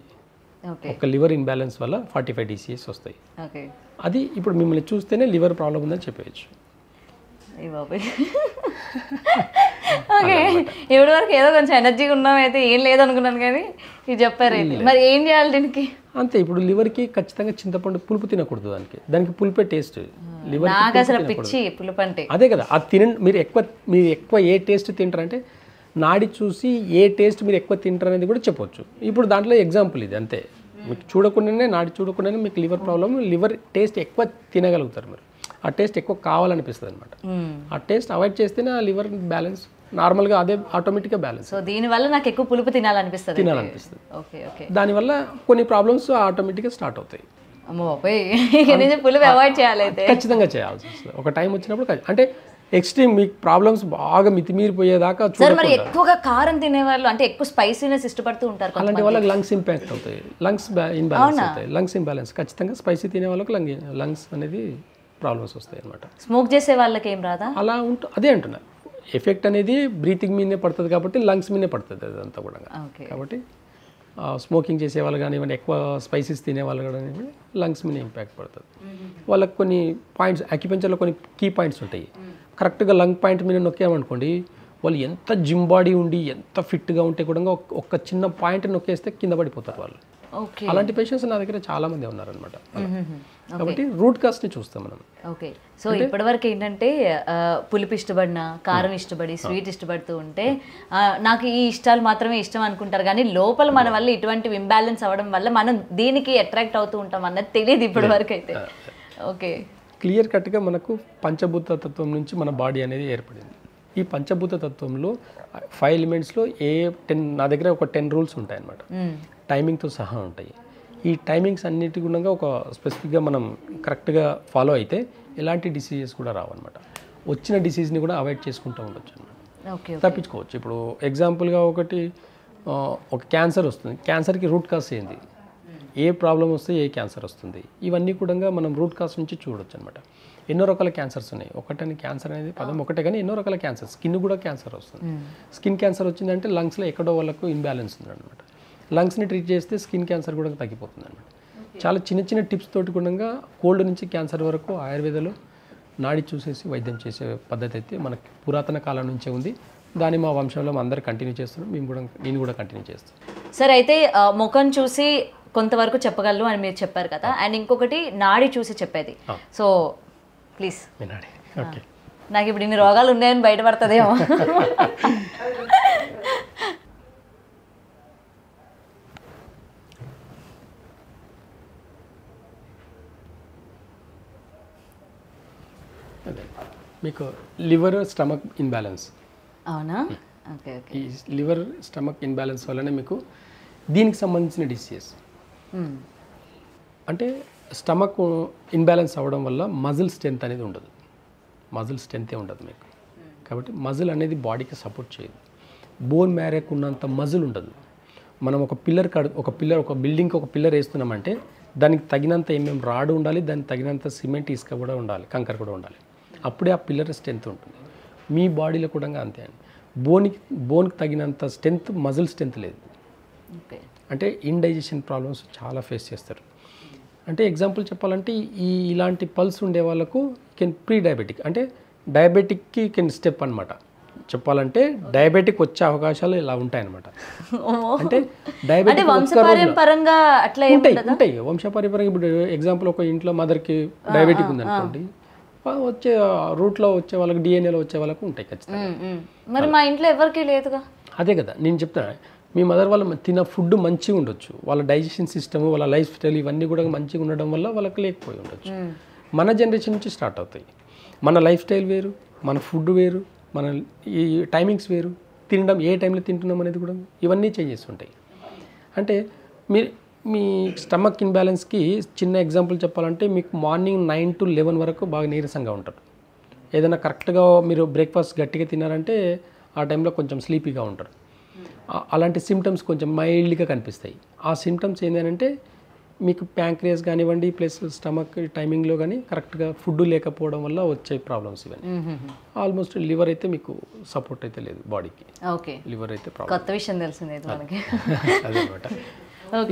ఓకే ఒక లివర్ ఇన్బ్యాలెన్స్ వల్ల 45 డిసీజెస్ వస్తాయి. ఓకే అది ఇప్పుడు మిమ్మల్ని చూస్తేనే లివర్ ప్రాబ్లం ఉందని చెప్పేయచ్చు. ఓకే ఇప్పటి వరకు ఏదో కొంచెం ఎనర్జీగా ఉన్నాం అయితే ఏం లేదనుకున్నాను కానీ ఇది చెప్పారు అయితే. మరి ఏం చేయాలి దీనికి? అంతే, ఇప్పుడు లివర్కి ఖచ్చితంగా చింతపండు పులుపు తినకూడదు. దానికి పులిపే టేస్ట్. లివర్ నాకు అసలు పిచ్చి పులుపు అంటే. అదే కదా, అది తినండి. మీరు ఎక్కువ ఏ టేస్ట్ తింటారంటే నాడి చూసి ఏ టేస్ట్ మీరు ఎక్కువ తింటారు అనేది కూడా చెప్పొచ్చు. ఇప్పుడు దాంట్లో ఎగ్జాంపుల్ ఇది అంతే. మీకు చూడకుండానే నాడి చూడకుండానే మీకు లివర్ ప్రాబ్లమ్, లివర్ టేస్ట్ ఎక్కువ తినగలుగుతారు మీరు. ఆ టేస్ట్ ఎక్కువ కావాలనిపిస్తుంది అనమాట. ఆ టేస్ట్ అవాయిడ్ చేస్తేనే ఆ లివర్ బ్యాలెన్స్ నార్మల్గా అదే ఆటోమేటిక్గా బ్యాలెన్స్. సో దీనివల్ల నాకు ఎక్కువ పులుపు తినాలనిపిస్తుంది. Okay okay. దానివల్ల కొన్ని ప్రాబ్లమ్స్ ఆటోమేటిక్గా స్టార్ట్ అవుతాయి. అమ్మో బాబాయ్, పులుపు అవాయిడ్ చేయాలి అయితే. ఖచ్చితంగా చేయాల్సి వస్తుంది ఒక టైం వచ్చినప్పుడు. అంటే ఎక్స్ట్రీమ్ మీకు ప్రాబ్లమ్స్ బాగా మితిమీరిపోయేదాకా సార్. మరి ఎక్కువగా కారం తినేవాళ్ళు అంటే ఎక్కువ స్పైసీనెస్ ఇష్టపడుతూ ఉంటారు. అలాంటి వాళ్ళకి లంగ్స్ ఇంపాక్ట్ అవుతాయి, లంగ్స్ ఇన్బ్యాలెన్స్ అవుతాయి. లంగ్స్ ఇంబ్యాలెన్స్ ఖచ్చితంగా స్పైసీ తినే వాళ్ళకి లంగ్స్ అనేది ప్రాబ్లమ్స్ వస్తాయి అనమాట. స్మోక్ చేసే వాళ్ళకి ఏం రాదా? అలా అదే అంటున్నా, ఎఫెక్ట్ అనేది బ్రీతింగ్ మీదనే పడుతుంది కాబట్టి లంగ్స్ మీదనే పడుతుంది అదంతా కూడా. కాబట్టి స్మోకింగ్ చేసే వాళ్ళు కానివ్వండి, ఎక్కువ స్పైసెస్ తినే వాళ్ళు కానివ్వండి, లంగ్స్ మీద ఇంపాక్ట్ పడుతుంది. వాళ్ళకి కొన్ని పాయింట్స్ అక్యుపెంచర్లో కొన్ని కీ పాయింట్స్ ఉంటాయి. కరెక్ట్గా లంగ్ పాయింట్ మీద నొక్కామనుకోండి, వాళ్ళు ఎంత జిమ్ బాడీ ఉండి ఎంత ఫిట్గా ఉంటే కూడా ఒక చిన్న పాయింట్ నొక్కేస్తే కింద పడిపోతారు వాళ్ళు. అలాంటి పేషెంట్స్ నా దగ్గర చాలా మంది ఉన్నారనమాట. కాబట్టి రూట్ కాస్ట్ని చూస్తాం మనం. ఓకే. సో ఇప్పటివరకు ఏంటంటే పులుపు ఇష్టపడిన, కారం ఇష్టపడి, స్వీట్ ఇష్టపడుతూ ఉంటే నాకు ఈ ఇష్టాలు మాత్రమే ఇష్టం అనుకుంటారు. కానీ లోపల మన వల్ల ఇటువంటి ఇంబ్యాలెన్స్ అవ్వడం వల్ల మనం దీనికి అట్రాక్ట్ అవుతూ ఉంటాం అన్నది తెలియదు ఇప్పటి వరకు అయితే. ఓకే. క్లియర్ కట్గా మనకు పంచభూత తత్వం నుంచి మన బాడీ అనేది ఏర్పడింది. ఈ పంచభూత తత్వంలో 5 ఎలిమెంట్స్లో 10 నా దగ్గర ఒక 10 రూల్స్ ఉంటాయి అన్నమాట. టైమింగ్తో సహా ఉంటాయి. ఈ టైమింగ్స్ అన్నిటి గుణంగా ఒక స్పెసిఫిక్గా మనం కరెక్ట్గా ఫాలో అయితే ఎలాంటి డిసీజెస్ కూడా రావన్నమాట. వచ్చిన డిసీజ్ని కూడా అవాయిడ్ చేసుకుంటూ ఉండొచ్చు అన్నమాట, తప్పించుకోవచ్చు. ఇప్పుడు ఎగ్జాంపుల్గా ఒక క్యాన్సర్ వస్తుంది. క్యాన్సర్కి రూట్ కాజ్ ఏంది, ఏ ప్రాబ్లం వస్తే ఏ క్యాన్సర్ వస్తుంది, ఇవన్నీ కూడా మనం రూట్ కాజ్ నుంచి చూడొచ్చు అనమాట. ఎన్నో రకాల క్యాన్సర్స్ ఉన్నాయి. ఒకటని క్యాన్సర్ అనేది పదం ఒకటే, కానీ ఎన్నో రకాల క్యాన్సర్. స్కిన్ కూడా క్యాన్సర్ వస్తుంది. స్కిన్ క్యాన్సర్ వచ్చిందంటే లంగ్స్లో ఎక్కడో వాళ్ళకు ఇన్బ్యాలెన్స్ ఉందన్నమాట. లంగ్స్ని ట్రీట్ చేస్తే స్కిన్ క్యాన్సర్ కూడా తగ్గిపోతుంది అనమాట. చాలా చిన్న చిన్న టిప్స్ తోటి కూడా కోల్డ్ నుంచి క్యాన్సర్ వరకు ఆయుర్వేదంలో నాడి చూసేసి వైద్యం చేసే పద్ధతి అయితే మనకి పురాతన కాలం నుంచే ఉంది. దాన్ని మా వంశంలో అందరూ కంటిన్యూ చేస్తున్నాం. నేను కూడా కంటిన్యూ చేస్తాను. సార్, అయితే ముఖం చూసి కొంతవరకు చెప్పగలను అని మీరు చెప్పారు కదా, అండ్ ఇంకొకటి నాడి చూసి చెప్పేది. So please, okay. నాకు ఇప్పుడు ఇన్ని రోగాలు ఉన్నాయని బయటపడుతుందేమో. మీకు లివర్ స్టమక్ ఇన్బ్యాలెన్స్. అవునా? Okay okay. ఈ లివర్ స్టమక్ ఇన్బ్యాలెన్స్ వల్లనే మీకు దీనికి సంబంధించిన డిసీజెస్. అంటే స్టమక్ ఇన్బ్యాలెన్స్ అవ్వడం వల్ల మజిల్ స్ట్రెంత్ అనేది ఉండదు. మజిల్ స్ట్రెంతే ఉండదు మీకు. కాబట్టి మజిల్ అనేది బాడీకి సపోర్ట్ చేయదు. బోన్ మ్యారేకు ఉన్నంత మజిల్ ఉండదు. మనం ఒక బిల్డింగ్కి ఒక పిల్లర్ వేస్తున్నామంటే దానికి తగినంత రాడ్ ఉండాలి, దానికి తగినంత సిమెంట్ ఇసుక కూడా ఉండాలి, కంకర కూడా ఉండాలి. అప్పుడే ఆ పిల్లర్ స్ట్రెంత్ ఉంటుంది. మీ బాడీలో కూడా అంతే అండి. బోన్కి తగినంత స్ట్రెంత్ మజిల్ స్ట్రెంత్ లేదు. అంటే ఇండైజెషన్ ప్రాబ్లమ్స్ చాలా ఫేస్ చేస్తారు. అంటే ఎగ్జాంపుల్ చెప్పాలంటే ఇలాంటి పల్స్ ఉండే వాళ్ళకు ప్రీ డయాబెటిక్, అంటే డయాబెటిక్కి స్టెప్ అనమాట. చెప్పాలంటే డయాబెటిక్ వచ్చే అవకాశాలు ఇలా ఉంటాయన్నమాట. అంటే డయాబెటిక్ ఉంటాయి వంశపారంపర్యంగా. ఇప్పుడు ఎగ్జాంపుల్ ఒక ఇంట్లో మదర్కి డయాబెటిక్ ఉందనుకోండి, వచ్చే రూట్లో వచ్చే వాళ్ళకి, డిఎన్ఏలో వచ్చే వాళ్ళకు ఉంటాయి ఖచ్చితంగా. మరి మా ఇంట్లో ఎవరికి లేదుగా. అదే కదా నేను చెప్తాను. మీ మదర్ వాళ్ళు తిన్న ఫుడ్ మంచిగా ఉండొచ్చు, వాళ్ళ డైజెషన్ సిస్టమ్, వాళ్ళ లైఫ్ స్టైల్ ఇవన్నీ కూడా మంచిగా ఉండడం వల్ల వాళ్ళకి లేకపోయి ఉండొచ్చు. మన జనరేషన్ నుంచి స్టార్ట్ అవుతాయి. మన లైఫ్ స్టైల్ వేరు, మన ఫుడ్ వేరు, మన ఈ టైమింగ్స్ వేరు, తినడం ఏ టైంలో తింటున్నాం అనేది కూడా ఇవన్నీ చేంజెస్ ఉంటాయి. అంటే మీ స్టమక్ ఇన్బ్యాలెన్స్కి చిన్న ఎగ్జాంపుల్ చెప్పాలంటే, మీకు మార్నింగ్ 9 to 11 వరకు బాగా నీరసంగా ఉంటారు. ఏదైనా కరెక్ట్గా మీరు బ్రేక్ఫాస్ట్ గట్టిగా తిన్నారంటే ఆ టైంలో కొంచెం స్లీపీగా ఉంటారు. అలాంటి సిమ్టమ్స్ కొంచెం మైల్డ్గా కనిపిస్తాయి. ఆ సిమ్టమ్స్ ఏంటంటే మీకు ప్యాంక్రియాస్ కానివ్వండి, ప్లస్ స్టమక్ టైమింగ్లో కానీ కరెక్ట్గా ఫుడ్ లేకపోవడం వల్ల వచ్చే ప్రాబ్లమ్స్ ఇవన్నీ. ఆల్మోస్ట్ లివర్ అయితే మీకు సపోర్ట్ అయితే లేదు బాడీకి. ఓకే, లివర్ అయితే కొత్త విషయం తెలిసింది మనకి. అదనమాట.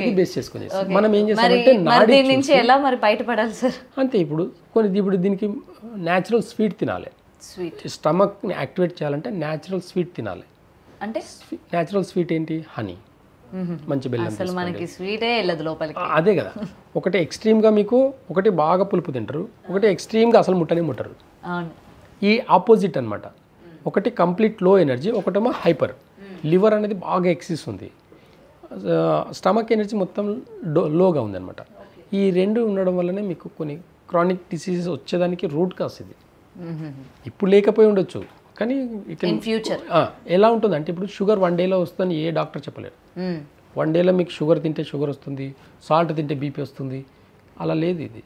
ఇది బేస్ చేసుకొని చేస్తాం. మనం ఏం మరి చేస్తామంటే మరి దీని నుంచి ఎలా మరి బయటపడాలి సార్? అంతే. ఇప్పుడు దీనికి న్యాచురల్ స్వీట్ తినాలి. స్వీట్ స్టమక్ని యాక్టివేట్ చేయాలంటే న్యాచురల్ స్వీట్ తినాలి. అంటే న్యాచురల్ స్వీట్ ఏంటి? హనీ, మంచి బెల్లం. అసలు మనకి స్వీటే వెళ్ళదు లోపలికి. అదే కదా. ఒకటి ఎక్స్ట్రీమ్గా మీకు ఒకటి బాగా పులుపు తింటారు, ఒకటి ఎక్స్ట్రీమ్గా అసలు ముట్టరు. అవును. ఈ ఆపోజిట్ అనమాట. ఒకటి కంప్లీట్ లో ఎనర్జీ, ఒకటేమో హైపర్. లివర్ అనేది బాగా ఎక్సిస్ ఉంది, స్టమక్ ఎనర్జీ మొత్తం లోగా ఉందన్నమాట. ఈ రెండు ఉండడం వల్లనే మీకు కొన్ని క్రానిక్ డిసీజెస్ వచ్చేదానికి రూట్ కాస్ ఇది. ఇప్పుడు లేకపోయి ఉండొచ్చు, కానీ ఇన్ ఫ్యూచర్ ఎలా ఉంటుంది అంటే, ఇప్పుడు షుగర్ 1 డేలో వస్తుందని ఏ డాక్టర్ చెప్పలేరు. 1 డేలో మీకు షుగర్ తింటే షుగర్ వస్తుంది, సాల్ట్ తింటే బీపీ వస్తుంది, అలా లేదు. ఇది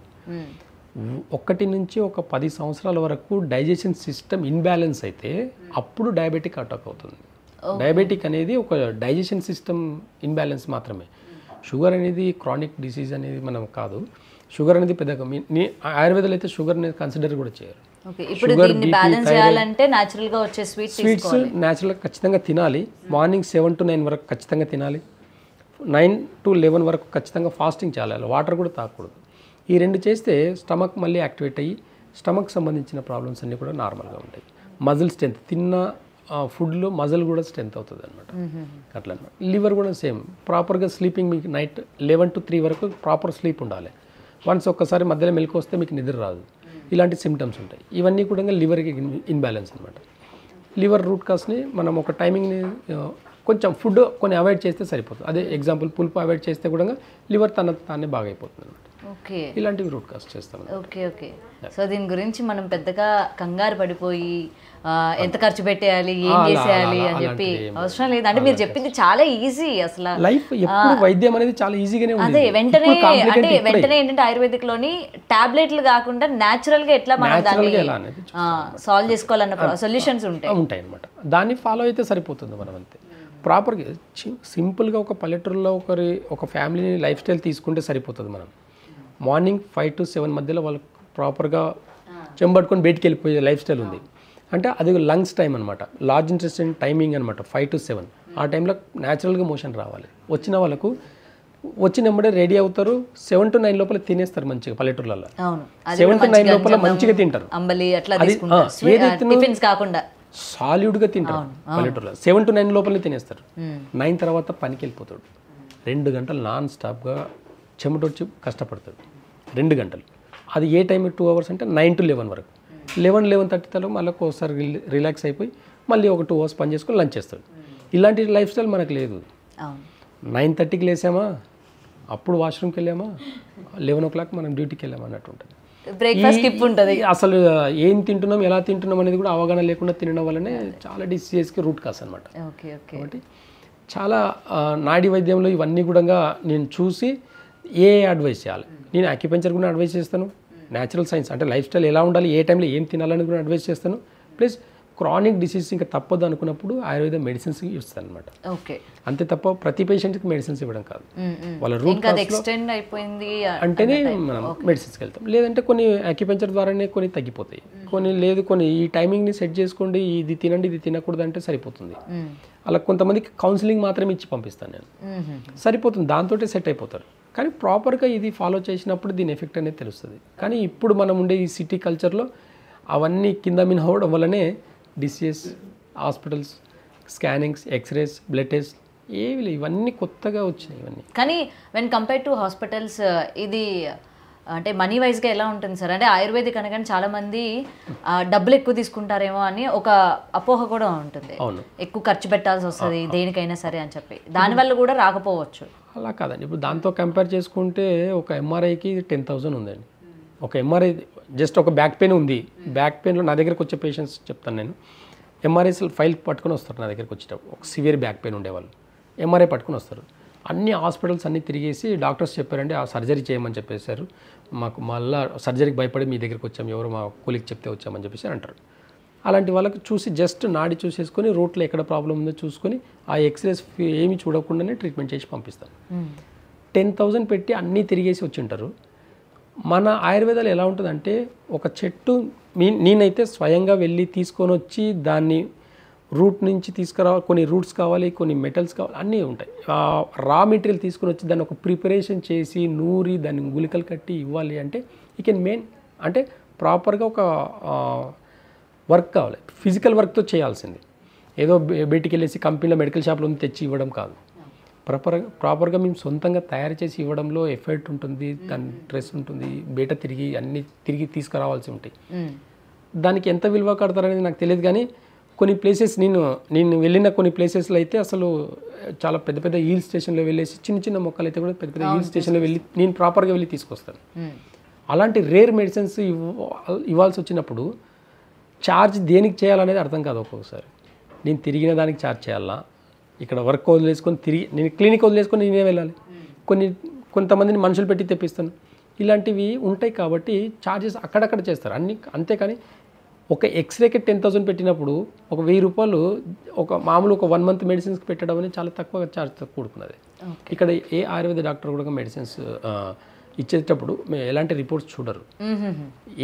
1 నుంచి ఒక 10 సంవత్సరాల వరకు డైజెషన్ సిస్టమ్ ఇన్బ్యాలెన్స్ అయితే అప్పుడు డయాబెటిక్ అటాక్ అవుతుంది. డయాబెటిక్ అనేది ఒక డైజెషన్ సిస్టమ్ ఇన్బ్యాలెన్స్ మాత్రమే. షుగర్ అనేది క్రానిక్ డిసీజ్ అనేది మనం కాదు. షుగర్ అనేది పెద్దగా ఆయుర్వేదాలు అయితే షుగర్ అనేది కన్సిడర్ కూడా చేయరు. ఇప్పుడు దీన్ని బ్యాలెన్స్ చేయాలంటే న్యాచురల్గా వచ్చే స్వీట్స్ న్యాచురల్గా ఖచ్చితంగా తినాలి. మార్నింగ్ 7 to 9 వరకు ఖచ్చితంగా తినాలి. 9 to 11 వరకు ఖచ్చితంగా ఫాస్టింగ్ చేయాలి. వాటర్ కూడా తాగకూడదు. ఈ రెండు చేస్తే స్టమక్ మళ్ళీ యాక్టివేట్ అయ్యి స్టమక్ సంబంధించిన ప్రాబ్లమ్స్ అన్నీ కూడా నార్మల్గా ఉంటాయి. మజిల్ స్ట్రెంత్, తిన్న ఫుడ్లో మజిల్ కూడా స్ట్రెంత్ అవుతుంది అనమాట. అట్లా అనమాట. లివర్ కూడా సేమ్. ప్రాపర్గా స్లీపింగ్ మీకు నైట్ 11 to 3 వరకు ప్రాపర్ స్లీప్ ఉండాలి. వన్స్ ఒక్కసారి మధ్యలో మెలకు వస్తే మీకు నిద్ర రాదు. ఇలాంటి సిమ్టమ్స్ ఉంటాయి. ఇవన్నీ కూడా లివర్కి ఇన్బ్యాలెన్స్ అనమాట. లివర్ రూట్ కాస్ని మనం ఒక టైమింగ్ని కొంచెం ఫుడ్ కొన్ని అవాయిడ్ చేస్తే సరిపోతుంది. అదే ఎగ్జాంపుల్ పులుపు అవాయిడ్ చేస్తే కూడా లివర్ తానే బాగా అయిపోతుంది అనమాట. ఓకే, ఇలాంటివి రూట్ కాస్ట్ చేస్తాం. ఓకే. సో దీని గురించి మనం పెద్దగా కంగారు పడిపోయి ఎంత ఖర్చు పెట్టేయాలి, ఏం చేసేయాలి అని చెప్పి అవసరం లేదు. అంటే మీరు చెప్పింది చాలా ఈజీ. అసలు లైఫ్ ఎప్పుడు వైద్యం అనేది చాలా ఈజీగానే ఉంది. అదే వెంటనే ఏంటంటే ఆయుర్వేదిక్ లోని టాబ్లెట్లు కాకుండా న్యాచురల్ గా ఎట్లా మనం దాన్ని సాల్వ్ చేసుకోవాలన్న సొల్యూషన్స్ ఉంటాయి అనమాట. దాన్ని ఫాలో అయితే సరిపోతుంది మనం. అంతే ప్రాపర్గా సింపుల్గా ఒక పల్లెటూరులో ఒక ఫ్యామిలీని లైఫ్ స్టైల్ తీసుకుంటే సరిపోతుంది. మనం మార్నింగ్ 5 to 7 మధ్యలో వాళ్ళకి ప్రాపర్గా చెంబట్టుకొని బయటికి వెళ్ళిపోయే లైఫ్ స్టైల్ ఉంది. అంటే అది లంగ్స్ టైం అనమాట, లార్జ్ ఇంటెస్టైన్ టైమింగ్ అనమాట. 5 to 7 ఆ టైంలో న్యాచురల్గా మోషన్ రావాలి. వచ్చిన వాళ్ళకు వచ్చినప్పుడే రెడీ అవుతారు. 7 to 9 లోపల తినేస్తారు మంచిగా. పల్లెటూర్లలో 7 to 9 లోపల మంచిగా తింటారు. సాలిడ్గా తింటారు పల్లెటూరులో. 7 to 9 లోపలనే తినేస్తారు. 9 తర్వాత పనికి వెళ్ళిపోతాడు. 2 గంటలు నాన్ స్టాప్గా చెమటొచ్చి కష్టపడతాడు. 2 గంటలు. అది ఏ టైం 2 hours అంటే 9 to 11 వరకు. 11:30 తర్వాత మళ్ళీ ఒకసారి రిలాక్స్ అయిపోయి మళ్ళీ ఒక 2 hours పని చేసుకొని లంచ్ చేస్తాడు. ఇలాంటి లైఫ్ స్టైల్ మనకు లేదు. 9:30కి లేసామా, అప్పుడు వాష్రూమ్కి వెళ్ళామా, 11 o'clock మనం డ్యూటీకి వెళ్ళామా అన్నట్టు ఉంటుంది. బ్రేక్ఫాస్ట్ స్కిప్ ఉంటుంది. అసలు ఏం తింటున్నాం, ఎలా తింటున్నాం అనేది కూడా అవగాహన లేకుండా తినడం వల్లనే చాలా డిసీజెస్కి రూట్ కాస్ అనమాట. కాబట్టి చాలా నాడి వైద్యంలో ఇవన్నీ కూడా నేను చూసి అడ్వైస్ చేయాలి. నేను అక్యుపెంచర్ కూడా అడ్వైస్ చేస్తాను. న్యాచురల్ సైన్స్ అంటే లైఫ్ స్టైల్ ఎలా ఉండాలి, ఏ టైంలో ఏం తినాలని కూడా అడ్వైస్ చేస్తాను. ప్లస్ క్రానిక్ డిసీజ్ ఇంకా తప్పదు అనుకున్నప్పుడు ఆయుర్వేద మెడిసిన్స్ ఇస్తాను అనమాట. అంతే తప్ప ప్రతి పేషెంట్కి మెడిసిన్స్ ఇవ్వడం కాదు. వాళ్ళ రూట్ అంటేనే మనం మెడిసిన్స్కి వెళ్తాం. లేదంటే కొన్ని అక్యుపెంచర్ ద్వారానే కొన్ని తగ్గిపోతాయి. కొన్ని ఈ టైమింగ్ని సెట్ చేసుకోండి, ఇది తినండి, ఇది తినకూడదు అంటే సరిపోతుంది. అలా కొంతమందికి కౌన్సిలింగ్ మాత్రమే ఇచ్చి పంపిస్తాను నేను, సరిపోతుంది. దాంతో సెట్ అయిపోతారు. కానీ ప్రాపర్గా ఇది ఫాలో చేసినప్పుడు దీని ఎఫెక్ట్ అనేది తెలుస్తుంది. కానీ ఇప్పుడు మనం ఉండే ఈ సిటీ కల్చర్లో అవన్నీ కింద మిన్ అవ్వడం వల్లనే diseases, hospitals, scannings, X rays, blood test ఇవన్నీ కొత్తగా వచ్చినాయి. ఇవన్నీ కానీ వెన్ కంపేర్ టు హాస్పిటల్స్ ఇది అంటే మనీ వైజ్గా ఎలా ఉంటుంది సార్? అంటే ఆయుర్వేదిక్ అనగానే చాలామంది డబ్బులు ఎక్కువ తీసుకుంటారేమో అని ఒక అపోహ కూడా ఉంటుంది. ఎక్కువ ఖర్చు పెట్టాల్సి వస్తుంది దేనికైనా సరే అని చెప్పి, దానివల్ల కూడా రాకపోవచ్చు. అలా కాదండి. ఇప్పుడు దాంతో కంపేర్ చేసుకుంటే ఒక ఎంఆర్ఐకి 10,000 ఉందండి. ఒక ఎంఆర్ఐ జస్ట్ ఒక బ్యాక్ పెయిన్ ఉంది. బ్యాక్ పెయిన్లో నా దగ్గరకు వచ్చే పేషెంట్స్ చెప్తాను నేను. ఎంఆర్ఐ ఫైల్ పట్టుకొని వస్తారు నా దగ్గరకు వచ్చేటప్పుడు. ఒక సివియర్ బ్యాక్ పెయిన్ ఉండేవాళ్ళు ఎంఆర్ఐ పట్టుకొని వస్తారు. అన్ని హాస్పిటల్స్ అన్నీ తిరిగేసి డాక్టర్స్ చెప్పారంటే ఆ సర్జరీ చేయమని చెప్పేశారు. మాకు మళ్ళీ సర్జరీకి భయపడి మీ దగ్గరికి వచ్చాము, ఎవరు మా కూలికి చెప్తే వచ్చామని చెప్పేసి అంటారు. అలాంటి వాళ్ళకి చూసి జస్ట్ నాడి చూసేసుకొని రూట్లో ఎక్కడ ప్రాబ్లం ఉందో చూసుకొని ఆ ఎక్స్రేస్ ఏమి చూడకుండానే ట్రీట్మెంట్ చేసి పంపిస్తాను. 10,000 పెట్టి అన్నీ తిరిగేసి వచ్చి ఉంటారు. మన ఆయుర్వేదాలు ఎలా ఉంటుందంటే ఒక చెట్టు నేనైతే స్వయంగా వెళ్ళి తీసుకొని వచ్చి దాన్ని రూట్ నుంచి తీసుకురావాలి, కొన్ని రూట్స్ కావాలి, కొన్ని మెటల్స్ కావాలి, అన్నీ ఉంటాయి. రా మెటీరియల్ తీసుకుని వచ్చి దాన్ని ఒక ప్రిపరేషన్ చేసి నూరి దాన్ని గుళికలు కట్టి ఇవ్వాలి అంటే యూ కెన్ మెయిన్ అంటే ప్రాపర్గా ఒక వర్క్ కావాలి, ఫిజికల్ వర్క్తో చేయాల్సింది. ఏదో బయటికి వెళ్ళేసి కంపెనీలో మెడికల్ షాప్లో తెచ్చి ఇవ్వడం కాదు. ప్రాపర్గా మేము సొంతంగా తయారు చేసి ఇవ్వడంలో ఎఫర్ట్ ఉంటుంది, దాని డ్రెస్ ఉంటుంది, బయట తిరిగి తీసుకురావాల్సి ఉంటాయి. దానికి ఎంత విలువ కడతారనేది నాకు తెలియదు, కానీ కొన్ని ప్లేసెస్ నేను వెళ్ళిన కొన్ని ప్లేసెస్లో అయితే అసలు చాలా పెద్ద పెద్ద హిల్ స్టేషన్లో వెళ్ళేసి చిన్న మొక్కలు అయితే కూడా పెద్ద హిల్ స్టేషన్లో వెళ్ళి నేను ప్రాపర్గా వెళ్ళి తీసుకొస్తాను. అలాంటి రేర్ మెడిసిన్స్ ఇవ్వాల్సి వచ్చినప్పుడు ఛార్జ్ దేనికి చేయాలనేది అర్థం కాదు. ఒక్కొక్కసారి నేను తిరిగిన దానికి ఛార్జ్ చేయాలా, ఇక్కడ వర్క్ వదిలేసుకొని నేను క్లినిక్ వదిలేసుకొని నేనే వెళ్ళాలి, కొంతమందిని మనుషులు పెట్టి తెప్పిస్తాను, ఇలాంటివి ఉంటాయి. కాబట్టి ఛార్జెస్ అక్కడక్కడ చేస్తారు అన్ని. అంతేకాని ఒక ఎక్స్రేకి 10,000 పెట్టినప్పుడు ఒక 1,000 రూపాయలు ఒక మామూలు ఒక 1 మంత్ మెడిసిన్స్కి పెట్టడం అనేది చాలా తక్కువ ఛార్జ్తో కూడుకున్నది. ఇక్కడ ఏ ఆయుర్వేద డాక్టర్ కూడా మెడిసిన్స్ ఇచ్చేటప్పుడు ఎలాంటి రిపోర్ట్స్ చూడరు,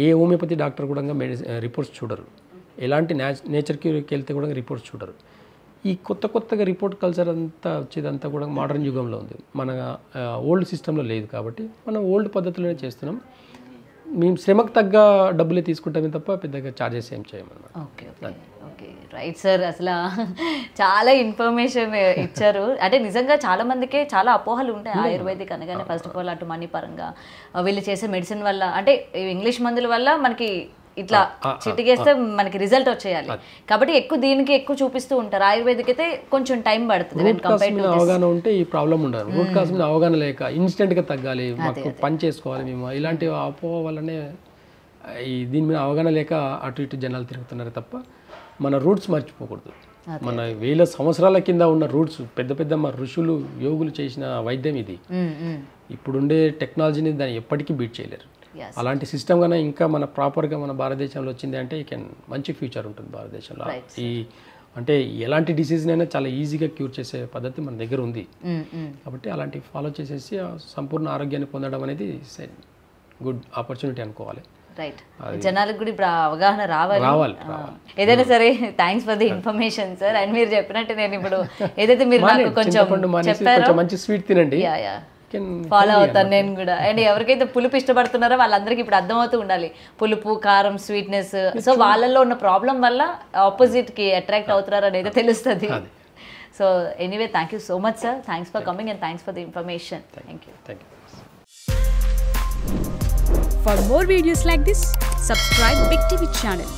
ఏ హోమియోపతి డాక్టర్ కూడా రిపోర్ట్స్ చూడరు, ఎలాంటి నేచర్ క్యూర్కి వెళ్తే కూడా రిపోర్ట్స్ చూడరు. ఈ కొత్తగా రిపోర్ట్ కల్చర్ అంతా వచ్చేదంతా కూడా మోడర్న్ యుగంలో ఉంది, మన ఓల్డ్ సిస్టంలో లేదు. కాబట్టి మనం ఓల్డ్ పద్ధతిలోనే చేస్తున్నాం. మేము శ్రమకు తగ్గ డబ్బులే తీసుకుంటామే తప్ప పెద్దగా ఛార్జెస్ ఏం చేయమన్నమాట. ఓకే రైట్ సార్, అసలు చాలా ఇన్ఫర్మేషన్ ఇచ్చారు. అంటే నిజంగా చాలా మందికి చాలా అపోహలు ఉంటాయి ఆయుర్వేదిక్ అనగానే. ఫస్ట్ ఆఫ్ ఆల్ అటు మనీ పరంగా వీళ్ళు చేసే మెడిసిన్ వల్ల, అంటే ఇంగ్లీష్ మందుల వల్ల మనకి ఇట్లా చిటికేస్తే మనకి రిజల్ట్ వచ్చేయాలి కాబట్టి దీనికి ఎక్కువ చూపిస్తూ ఉంటారు. ఆయుర్వేదిక్ అయితే కొంచెం టైం పడుతుంది. అవగాహన ఉంటే ఈ ప్రాబ్లం ఉండదు. రూట్ కాజ్ మీద అవగాహన లేక ఇన్స్టెంట్గా తగ్గాలి, మాకు పని చేసుకోవాలి మేము, ఇలాంటి అపోహ వల్లనే దీని మీద అవగాహన లేక అటు ఇటు జనాలు తిరుగుతున్నారు తప్ప మన రూట్స్ మర్చిపోకూడదు. మన వేల సంవత్సరాల కింద ఉన్న రూట్స్, పెద్ద మా ఋషులు యోగులు చేసిన వైద్యం ఇది. ఇప్పుడుండే టెక్నాలజీని దాన్ని ఎప్పటికీ బీట్ చేయలేరు. అలాంటి సిస్టమ్ గానే ఇంకా మన ప్రాపర్గా మన భారతదేశంలో వచ్చింది అంటే మంచి ఫ్యూచర్ ఉంటుంది భారతదేశంలో. అంటే ఎలాంటి డిసీజ్నైనా చాలా ఈజీగా క్యూర్ చేసే పద్ధతి మన దగ్గర ఉంది. కాబట్టి అలాంటి ఫాలో చేసేసి సంపూర్ణ ఆరోగ్యాన్ని పొందడం అనేది గుడ్ ఆపర్చునిటీ అనుకోవాలి. రైట్, జనాలకు కూడా ఇప్పుడు అవగాహన రావాలి. ఏదైనా సరే thanks for the information sir. And మీరు చెప్పినట్టు నేను ఇప్పుడు ఏదైతే మీరు నాకు కొంచెం చెప్పారో మంచి స్వీట్ తినండి, ఫాలో అవుతాను నేను కూడా. అండ్ ఎవరికైతే పులుపు ఇష్టపడుతున్నారో వాళ్ళందరికీ ఇప్పుడు అర్థమవుతూ ఉండాలి పులుపు, కారం, స్వీట్నెస్. సో వాళ్ళల్లో ఉన్న ప్రాబ్లం వల్ల ఆపోజిట్కి అట్రాక్ట్ అవుతున్నారు అనేది తెలుస్తుంది. So anyway, thank you so much sir. Thanks for coming and thanks for the information. Thank you. For more videos like this, subscribe Big TV channel.